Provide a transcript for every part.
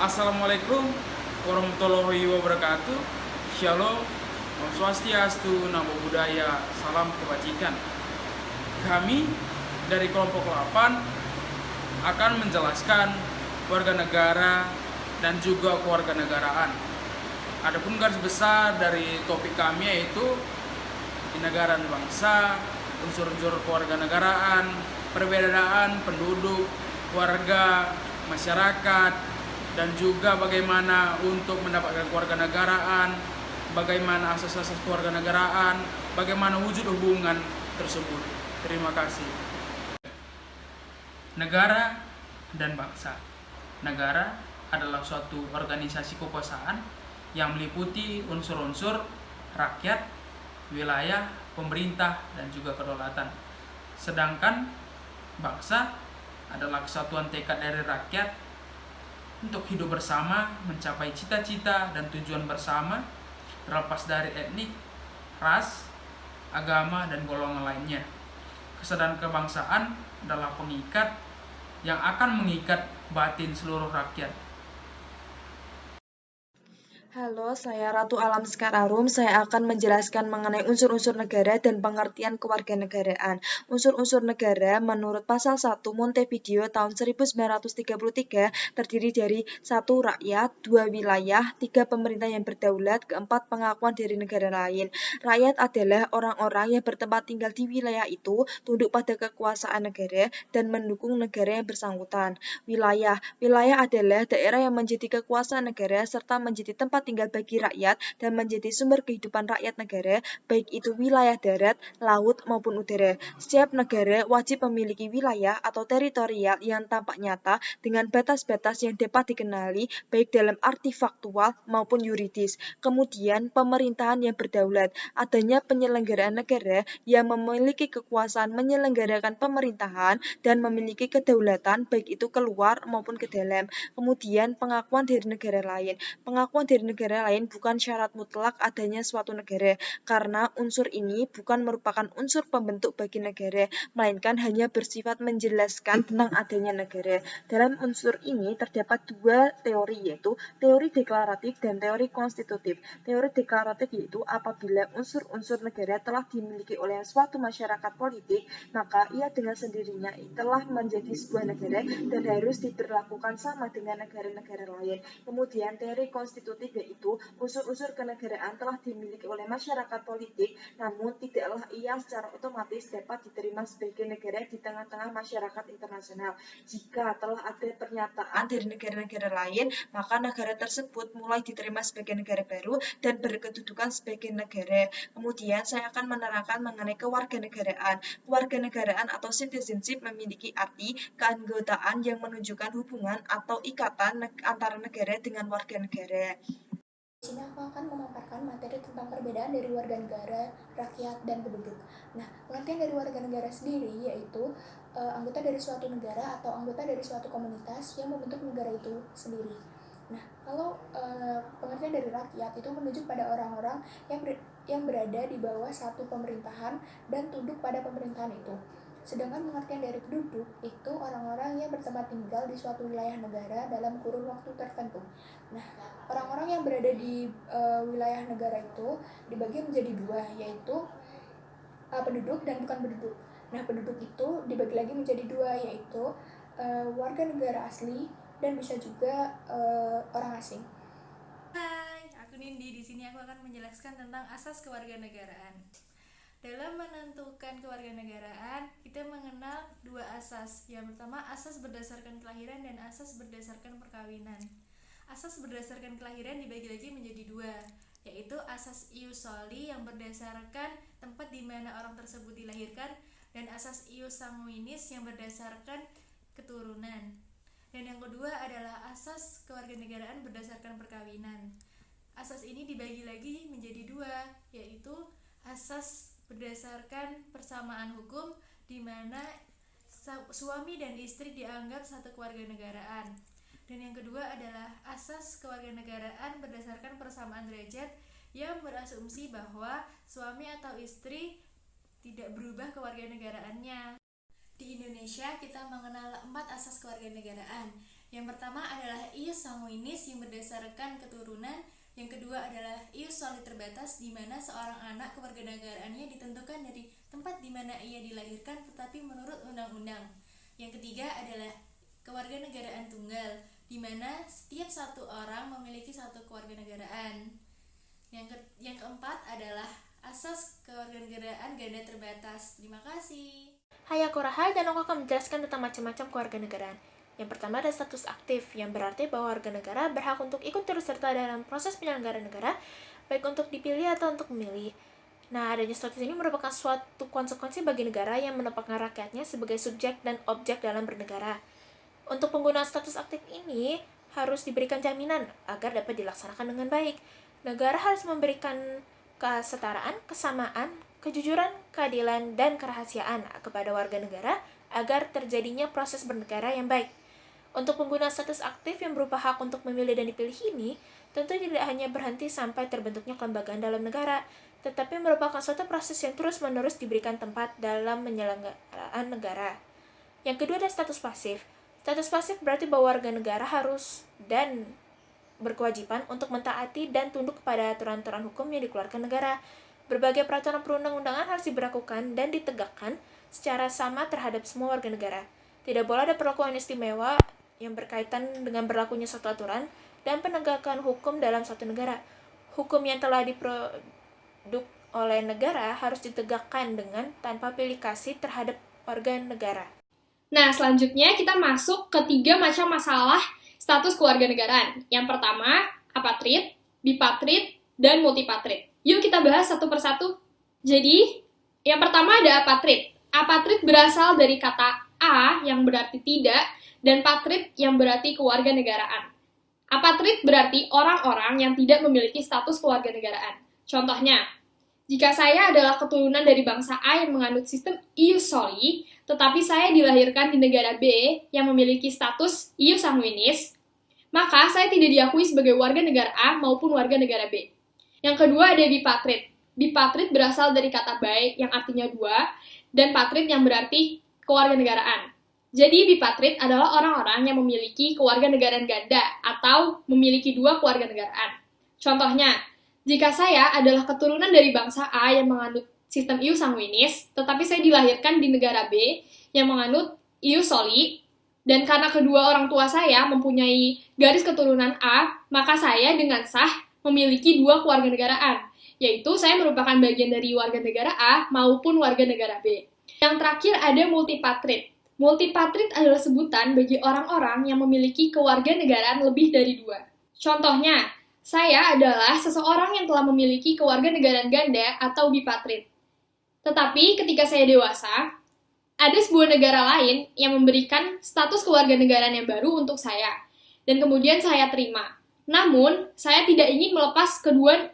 Assalamualaikum warahmatullahi wabarakatuh. Shalom, Om Swastiastu, Namo Buddhaya, salam kebajikan. Kami dari kelompok 8 akan menjelaskan warga negara dan juga kewarganegaraan. Adapun garis besar dari topik kami yaitu di negara dan bangsa, unsur-unsur kewarganegaraan, perbedaan penduduk, warga, masyarakat, dan juga bagaimana untuk mendapatkan kewarganegaraan, bagaimana asas-asas kewarganegaraan, bagaimana wujud hubungan tersebut. Terima kasih. Negara dan bangsa. Negara adalah suatu organisasi kekuasaan yang meliputi unsur-unsur rakyat, wilayah, pemerintah, dan juga kedaulatan. Sedangkan bangsa adalah kesatuan tekad dari rakyat untuk hidup bersama, mencapai cita-cita dan tujuan bersama, terlepas dari etnik, ras, agama, dan golongan lainnya. Kesadaran kebangsaan adalah pengikat yang akan mengikat batin seluruh rakyat. Halo, saya Ratu Alam Sekar Arum. Saya akan menjelaskan mengenai unsur-unsur negara dan pengertian kewarganegaraan. Unsur-unsur negara menurut pasal 1 Montevideo tahun 1933 terdiri dari 1. Rakyat, 2. Wilayah, 3. Pemerintah yang berdaulat, 4. Pengakuan dari negara lain. Rakyat adalah orang-orang yang bertempat tinggal di wilayah itu, tunduk pada kekuasaan negara, dan mendukung negara yang bersangkutan. Wilayah adalah daerah yang menjadi kekuasaan negara serta menjadi tempat tinggal bagi rakyat dan menjadi sumber kehidupan rakyat negara, baik itu wilayah darat, laut, maupun udara. Setiap negara wajib memiliki wilayah atau teritorial yang tampak nyata dengan batas-batas yang dapat dikenali, baik dalam arti faktual maupun yuridis. Kemudian, pemerintahan yang berdaulat, adanya penyelenggaraan negara yang memiliki kekuasaan menyelenggarakan pemerintahan dan memiliki kedaulatan baik itu keluar maupun ke dalam. Kemudian, pengakuan dari negara lain. Pengakuan dari negara lain bukan syarat mutlak adanya suatu negara, karena unsur ini bukan merupakan unsur pembentuk bagi negara, melainkan hanya bersifat menjelaskan tentang adanya negara. Dalam unsur ini terdapat dua teori, yaitu teori deklaratif dan teori konstitutif. Teori deklaratif yaitu apabila unsur-unsur negara telah dimiliki oleh suatu masyarakat politik, maka ia dengan sendirinya telah menjadi sebuah negara dan harus diberlakukan sama dengan negara-negara lain. Kemudian teori konstitutif yaitu unsur-unsur kenegaraan telah dimiliki oleh masyarakat politik, namun tidaklah ia secara otomatis dapat diterima sebagai negara di tengah-tengah masyarakat internasional. Jika telah ada pernyataan dari negara-negara lain, maka negara tersebut mulai diterima sebagai negara baru dan berkedudukan sebagai negara. Kemudian saya akan menerangkan mengenai kewarganegaraan. Kewarganegaraan atau citizenship memiliki arti keanggotaan yang menunjukkan hubungan atau ikatan antara negara dengan warga negara. Di sini aku akan memaparkan materi tentang perbedaan dari warga negara, rakyat, dan penduduk. Nah, pengertian dari warga negara sendiri yaitu anggota dari suatu negara atau anggota dari suatu komunitas yang membentuk negara itu sendiri. Nah, kalau pengertian dari rakyat itu menunjuk pada orang-orang yang berada di bawah satu pemerintahan dan tunduk pada pemerintahan itu. Sedangkan pengertian dari penduduk itu orang-orang yang bertempat tinggal di suatu wilayah negara dalam kurun waktu tertentu. Nah, orang-orang yang berada di wilayah negara itu dibagi menjadi dua, yaitu penduduk dan bukan penduduk. Nah, penduduk itu dibagi lagi menjadi dua, yaitu warga negara asli dan bisa juga orang asing. Hai, aku Nindi. Di sini aku akan menjelaskan tentang asas kewarganegaraan. Dalam menentukan kewarganegaraan, kita mengenal dua asas. Yang pertama, asas berdasarkan kelahiran dan asas berdasarkan perkawinan. Asas berdasarkan kelahiran dibagi lagi menjadi dua, yaitu asas ius soli yang berdasarkan tempat di mana orang tersebut dilahirkan, dan asas ius sanguinis yang berdasarkan keturunan. Dan yang kedua adalah asas kewarganegaraan berdasarkan perkawinan. Asas ini dibagi lagi menjadi dua, yaitu asas berdasarkan persamaan hukum, di mana suami dan istri dianggap satu kewarganegaraan. Dan yang kedua adalah asas kewarganegaraan berdasarkan persamaan derajat, yang berasumsi bahwa suami atau istri tidak berubah kewarganegaraannya. Di Indonesia kita mengenal 4 asas kewarganegaraan. Yang pertama adalah ius sanguinis yang berdasarkan keturunan. Yang kedua adalah ius soli terbatas, di mana seorang anak kewarganegaraannya ditentukan dari tempat di mana ia dilahirkan tetapi menurut undang-undang. Yang ketiga adalah kewarganegaraan tunggal, di mana setiap satu orang memiliki satu kewarganegaraan. Yang keempat adalah asas kewarganegaraan ganda terbatas. Terima kasih. Hai, aku Rahel dan aku akan menjelaskan tentang macam-macam kewarganegaraan. Yang pertama ada status aktif, yang berarti bahwa warga negara berhak untuk ikut turut serta dalam proses penyelenggaraan negara, baik untuk dipilih atau untuk memilih. Nah, adanya status ini merupakan suatu konsekuensi bagi negara yang menempatkan rakyatnya sebagai subjek dan objek dalam bernegara. Untuk penggunaan status aktif ini harus diberikan jaminan agar dapat dilaksanakan dengan baik. Negara harus memberikan kesetaraan, kesamaan, kejujuran, keadilan, dan kerahasiaan kepada warga negara agar terjadinya proses bernegara yang baik. Untuk pengguna status aktif yang berupa hak untuk memilih dan dipilih ini, tentu tidak hanya berhenti sampai terbentuknya kelembagaan dalam negara, tetapi merupakan suatu proses yang terus-menerus diberikan tempat dalam penyelenggaraan negara. Yang kedua ada status pasif. Status pasif berarti bahwa warga negara harus dan berkewajiban untuk mentaati dan tunduk kepada aturan-aturan hukum yang dikeluarkan negara. Berbagai peraturan perundang-undangan harus diberlakukan dan ditegakkan secara sama terhadap semua warga negara. Tidak boleh ada perlakuan istimewa yang berkaitan dengan berlakunya suatu aturan dan penegakan hukum dalam suatu negara. Hukum yang telah diproduk oleh negara harus ditegakkan dengan tanpa pilih kasih terhadap warga negara. Nah, selanjutnya kita masuk ke 3 macam masalah status kewarganegaraan. Yang pertama, apatrid, bipatrid, dan multipatrid. Yuk kita bahas satu persatu. Jadi, yang pertama ada apatrid. Apatrid berasal dari kata a yang berarti tidak, dan patrid yang berarti kewarganegaraan. Apatrid berarti orang-orang yang tidak memiliki status kewarganegaraan. Contohnya, jika saya adalah keturunan dari bangsa A yang menganut sistem ius soli, tetapi saya dilahirkan di negara B yang memiliki status ius sanguinis, maka saya tidak diakui sebagai warga negara A maupun warga negara B. Yang kedua ada bipatrid. Bipatrid berasal dari kata bai yang artinya dua, dan patrid yang berarti kewarganegaraan. Jadi bipatrid adalah orang-orang yang memiliki kewarganegaraan ganda atau memiliki 2 kewarganegaraan. Contohnya, jika saya adalah keturunan dari bangsa A yang menganut sistem ius sanguinis, tetapi saya dilahirkan di negara B yang menganut ius soli, dan karena kedua orang tua saya mempunyai garis keturunan A, maka saya dengan sah memiliki 2 kewarganegaraan, yaitu saya merupakan bagian dari warga negara A maupun warga negara B. Yang terakhir ada multipatrid. Multipatrid adalah sebutan bagi orang-orang yang memiliki kewarganegaraan lebih dari 2. Contohnya, saya adalah seseorang yang telah memiliki kewarganegaraan ganda atau bipatrid. Tetapi ketika saya dewasa, ada sebuah negara lain yang memberikan status kewarganegaraan yang baru untuk saya, dan kemudian saya terima. Namun, saya tidak ingin melepas kedua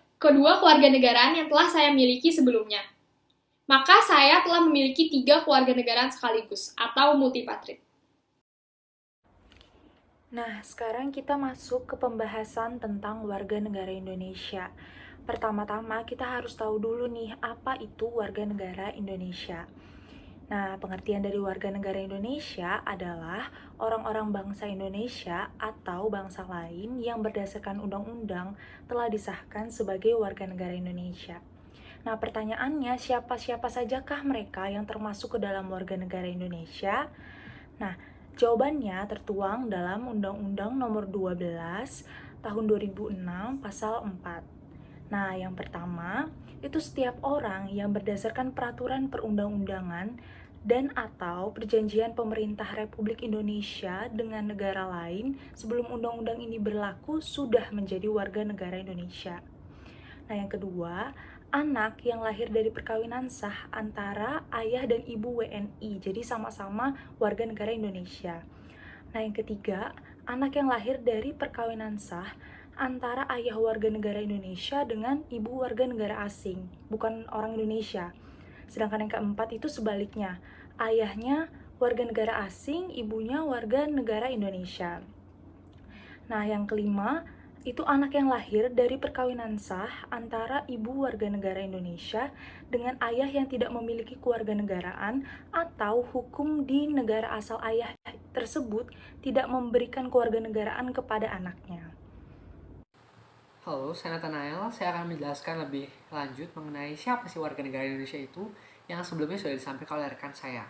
kewarganegaraan yang telah saya miliki sebelumnya. Maka saya telah memiliki 3 kewarganegaraan sekaligus, atau multipatrid. Nah, sekarang kita masuk ke pembahasan tentang warga negara Indonesia. Pertama-tama kita harus tahu dulu nih, apa itu warga negara Indonesia. Nah, pengertian dari warga negara Indonesia adalah orang-orang bangsa Indonesia atau bangsa lain yang berdasarkan undang-undang telah disahkan sebagai warga negara Indonesia. Nah, pertanyaannya, siapa-siapa sajakah mereka yang termasuk ke dalam warga negara Indonesia? Nah, jawabannya tertuang dalam Undang-Undang Nomor 12 Tahun 2006 Pasal 4. Nah, yang pertama, itu setiap orang yang berdasarkan peraturan perundang-undangan dan atau perjanjian pemerintah Republik Indonesia dengan negara lain sebelum undang-undang ini berlaku sudah menjadi warga negara Indonesia. Nah, yang kedua, anak yang lahir dari perkawinan sah antara ayah dan ibu WNI, jadi sama-sama warga negara Indonesia. Nah, yang ketiga, anak yang lahir dari perkawinan sah antara ayah warga negara Indonesia dengan ibu warga negara asing, bukan orang Indonesia. Sedangkan yang keempat itu sebaliknya, ayahnya warga negara asing, ibunya warga negara Indonesia. Nah, yang kelima, itu anak yang lahir dari perkawinan sah antara ibu warga negara Indonesia dengan ayah yang tidak memiliki kewarganegaraan atau hukum di negara asal ayah tersebut tidak memberikan kewarganegaraan kepada anaknya. Halo, saya Nathanael. Saya akan menjelaskan lebih lanjut mengenai siapa sih warga negara Indonesia itu yang sebelumnya sudah disampaikan oleh rekan saya.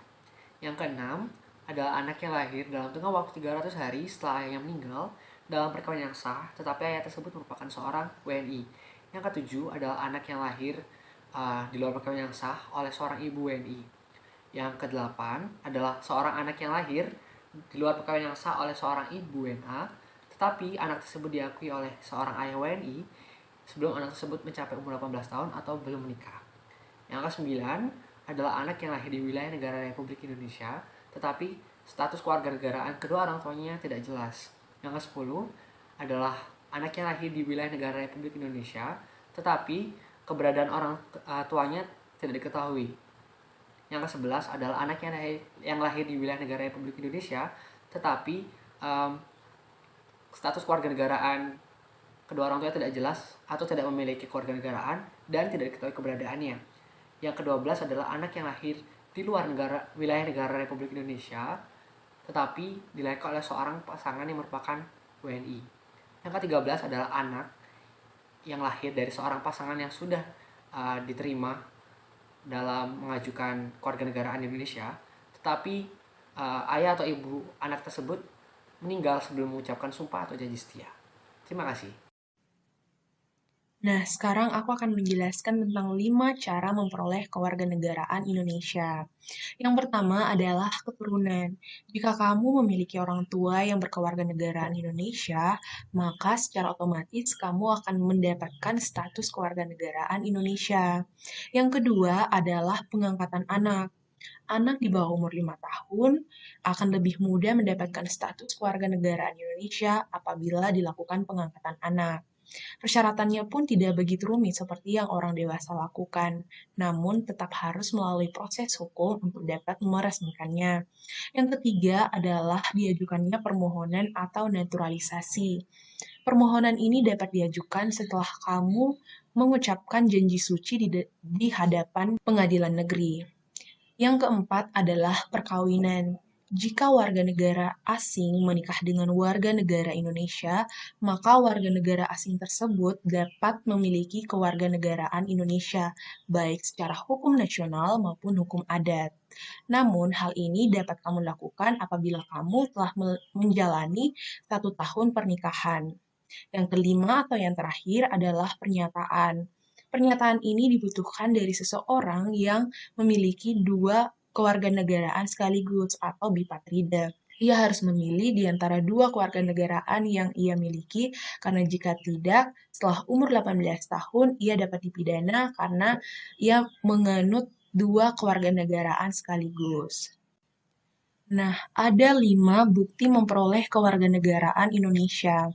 Yang keenam adalah anak yang lahir dalam tengah waktu 300 hari setelah ayahnya meninggal dalam perkawinan yang sah, tetapi ayah tersebut merupakan seorang WNI. Yang ketujuh adalah anak yang lahir di luar perkawinan yang sah oleh seorang ibu WNI. Yang kedelapan adalah seorang anak yang lahir di luar perkawinan yang sah oleh seorang ibu WNA, tetapi anak tersebut diakui oleh seorang ayah WNI sebelum anak tersebut mencapai umur 18 tahun atau belum menikah. Yang kesembilan adalah anak yang lahir di wilayah negara Republik Indonesia, tetapi status kewarganegaraan kedua orang tuanya tidak jelas. Yang ke-10 adalah anak yang lahir di wilayah negara Republik Indonesia, tetapi keberadaan orang tuanya tidak diketahui. Yang ke-11 adalah anak yang lahir di wilayah negara Republik Indonesia, tetapi status kewarganegaraan kedua orang tuanya tidak jelas atau tidak memiliki kewarganegaraan dan tidak diketahui keberadaannya. Yang ke-12 adalah anak yang lahir di luar wilayah negara Republik Indonesia, tetapi dilahirkan oleh seorang pasangan yang merupakan WNI. Yang ke-13 adalah anak yang lahir dari seorang pasangan yang sudah diterima dalam mengajukan kewarganegaraan Indonesia, tetapi ayah atau ibu anak tersebut meninggal sebelum mengucapkan sumpah atau janji setia. Terima kasih. Nah, sekarang aku akan menjelaskan tentang 5 cara memperoleh kewarganegaraan Indonesia. Yang pertama adalah keturunan. Jika kamu memiliki orang tua yang berkewarganegaraan Indonesia, maka secara otomatis kamu akan mendapatkan status kewarganegaraan Indonesia. Yang kedua adalah pengangkatan anak. Anak di bawah umur 5 tahun akan lebih mudah mendapatkan status kewarganegaraan Indonesia apabila dilakukan pengangkatan anak. Persyaratannya pun tidak begitu rumit seperti yang orang dewasa lakukan, namun tetap harus melalui proses hukum untuk dapat meresmikannya. Yang ketiga adalah diajukannya permohonan atau naturalisasi. Permohonan ini dapat diajukan setelah kamu mengucapkan janji suci di hadapan pengadilan negeri. Yang keempat adalah perkawinan. Jika warga negara asing menikah dengan warga negara Indonesia, maka warga negara asing tersebut dapat memiliki kewarganegaraan Indonesia, baik secara hukum nasional maupun hukum adat. Namun, hal ini dapat kamu lakukan apabila kamu telah menjalani 1 tahun pernikahan. Yang kelima atau yang terakhir adalah pernyataan. Pernyataan ini dibutuhkan dari seseorang yang memiliki 2 kewarganegaraan sekaligus atau bipatrida. Ia harus memilih di antara 2 kewarganegaraan yang ia miliki, karena jika tidak, setelah umur 18 tahun, ia dapat dipidana karena ia menganut 2 kewarganegaraan sekaligus. Nah, ada 5 bukti memperoleh kewarganegaraan Indonesia.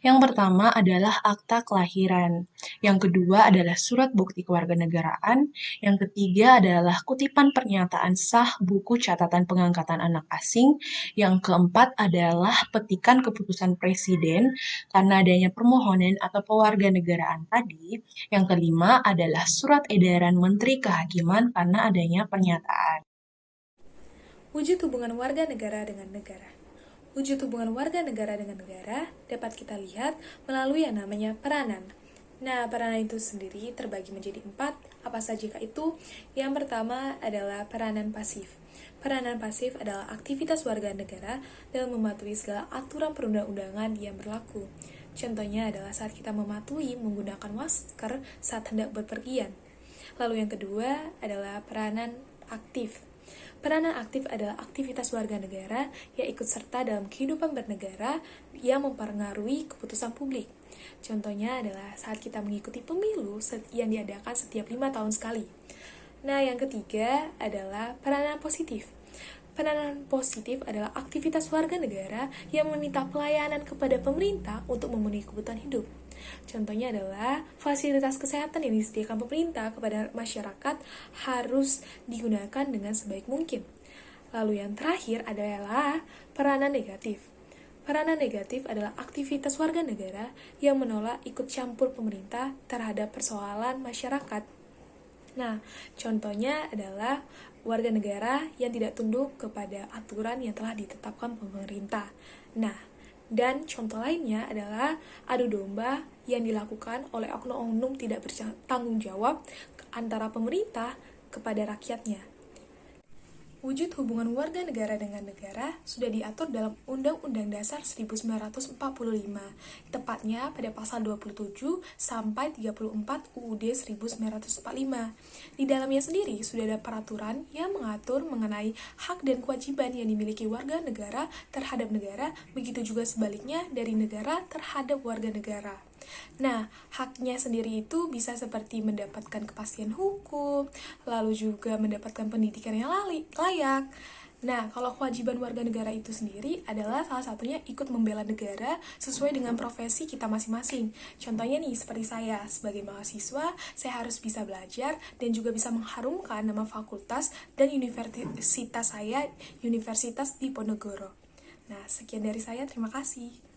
Yang pertama adalah akta kelahiran. Yang kedua adalah surat bukti kewarganegaraan. Yang ketiga adalah kutipan pernyataan sah buku catatan pengangkatan anak asing. Yang keempat adalah petikan keputusan presiden karena adanya permohonan atau pewarganegaraan tadi. Yang kelima adalah surat edaran Menteri Kehakiman karena adanya pernyataan. Wujud hubungan warga negara dengan negara. Wujud hubungan warga negara dengan negara dapat kita lihat melalui yang namanya peranan. Nah, peranan itu sendiri terbagi menjadi 4, apa saja itu? Yang pertama adalah peranan pasif. Peranan pasif adalah aktivitas warga negara dalam mematuhi segala aturan perundang-undangan yang berlaku. Contohnya adalah saat kita mematuhi menggunakan masker saat hendak bepergian. Lalu yang kedua adalah peranan aktif. Peranan aktif adalah aktivitas warga negara yang ikut serta dalam kehidupan bernegara yang mempengaruhi keputusan publik. Contohnya adalah saat kita mengikuti pemilu yang diadakan setiap 5 tahun sekali. Nah, yang ketiga adalah peranan positif. Peranan positif adalah aktivitas warga negara yang meminta pelayanan kepada pemerintah untuk memenuhi kebutuhan hidup. Contohnya adalah fasilitas kesehatan yang disediakan pemerintah kepada masyarakat harus digunakan dengan sebaik mungkin. Lalu yang terakhir adalah peranan negatif. Peranan negatif adalah aktivitas warga negara yang menolak ikut campur pemerintah terhadap persoalan masyarakat. Nah, contohnya adalah warga negara yang tidak tunduk kepada aturan yang telah ditetapkan pemerintah. Nah, dan contoh lainnya adalah adu domba yang dilakukan oleh oknum-oknum tidak bertanggung jawab antara pemerintah kepada rakyatnya. Wujud hubungan warga negara dengan negara sudah diatur dalam Undang-Undang Dasar 1945, tepatnya pada pasal 27 sampai 34 UUD 1945. Di dalamnya sendiri sudah ada peraturan yang mengatur mengenai hak dan kewajiban yang dimiliki warga negara terhadap negara, begitu juga sebaliknya dari negara terhadap warga negara. Nah, haknya sendiri itu bisa seperti mendapatkan kepastian hukum, lalu juga mendapatkan pendidikan yang layak. Nah, kalau kewajiban warga negara itu sendiri adalah salah satunya ikut membela negara sesuai dengan profesi kita masing-masing. Contohnya nih, seperti saya, sebagai mahasiswa, saya harus bisa belajar dan juga bisa mengharumkan nama fakultas dan universitas saya, Universitas Diponegoro. Nah, sekian dari saya, terima kasih.